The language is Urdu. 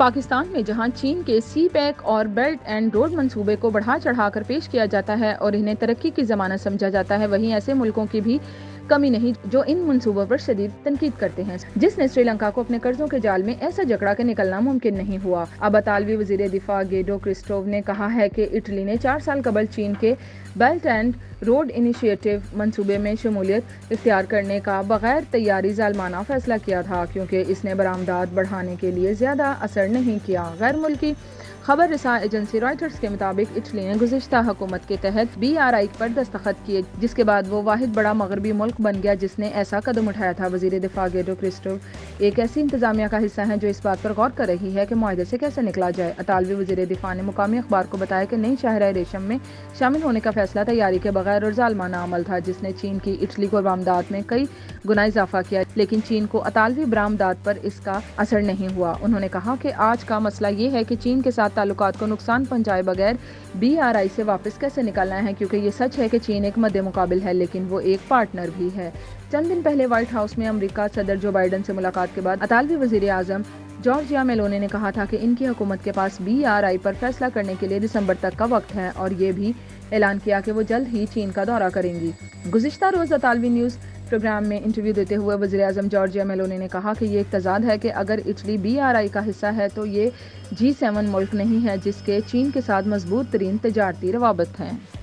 پاکستان میں جہاں چین کے سی پیک اور بیلٹ اینڈ روڈ منصوبے کو بڑھا چڑھا کر پیش کیا جاتا ہے اور انہیں ترقی کی ضمانت سمجھا جاتا ہے، وہیں ایسے ملکوں کی بھی کمی نہیں جو ان منصوبوں پر شدید تنقید کرتے ہیں، جس نے سری لنکا کو اپنے قرضوں کے جال میں ایسا جکڑا کے نکلنا ممکن نہیں ہوا۔ اب اطالوی وزیر دفاع گیڈو کرسٹوف نے کہا ہے کہ اٹلی نے 4 سال قبل چین کے بیلٹ اینڈ روڈ انیشیٹو منصوبے میں شمولیت اختیار کرنے کا بغیر تیاری ظالمانہ فیصلہ کیا تھا، کیونکہ اس نے برآمدات بڑھانے کے لیے زیادہ اثر نہیں کیا۔ غیر ملکی خبر رساں ایجنسی رائٹرز کے مطابق اٹلی نے گزشتہ حکومت کے تحت BRI پر دستخط کیے، جس کے بعد وہ واحد بڑا مغربی ملک بن گیا جس نے ایسا قدم اٹھایا تھا۔ وزیر دفاع گیڈو کرسٹوف ایک ایسی انتظامیہ کا حصہ ہیں جو اس بات پر غور کر رہی ہے کہ معاہدے سے کیسے نکلا جائے۔ اطالوی وزیر دفاع نے مقامی اخبار کو بتایا کہ نئی شاہراہ ریشم میں شامل ہونے کا فیصلہ تیاری کے بغیر اور ظالمانہ عمل تھا، جس نے چین کی اٹلی کو برآمدات میں کئی گنا اضافہ کیا، لیکن چین کو اطالوی برآمدات پر اس کا اثر نہیں ہوا۔ انہوں نے کہا کہ آج کا مسئلہ یہ ہے کہ چین کے ساتھ تعلقات کو نقصان پہنچائے بغیر BRI سے واپس کیسے نکلنا ہے، کیونکہ یہ سچ ہے کہ چین ایک مد مقابل ہے لیکن وہ ایک پارٹنر بھی ہے۔ چند دن پہلے وائٹ ہاؤس میں امریکہ صدر جو بائیڈن سے ملاقات کے بعد اطالوی وزیر اعظم جارجیا میلونی نے کہا تھا کہ ان کی حکومت کے پاس BRI پر فیصلہ کرنے کے لیے دسمبر تک کا وقت ہے، اور یہ بھی اعلان کیا کہ وہ جلد ہی چین کا دورہ کریں گی۔ گزشتہ روز اطالوی نیوز پروگرام میں انٹرویو دیتے ہوئے وزیر اعظم جارجیا میلونی نے کہا کہ یہ ایک تضاد ہے کہ اگر اٹلی BRI کا حصہ ہے تو یہ G7 ملک نہیں ہے جس کے چین کے ساتھ مضبوط ترین تجارتی روابط ہیں۔